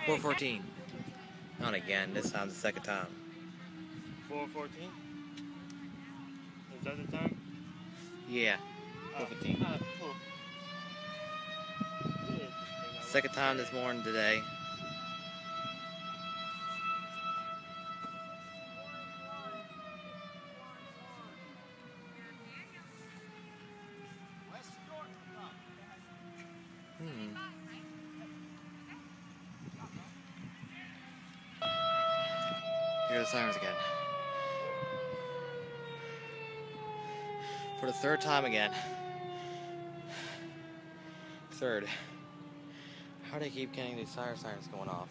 4:14. Not again. This time's the second time. 4:14? Is that the time? Yeah. 4:15. Cool. Second time this morning today. Here are the sirens again. For the third time again. Third. How do they keep getting these sirens going off?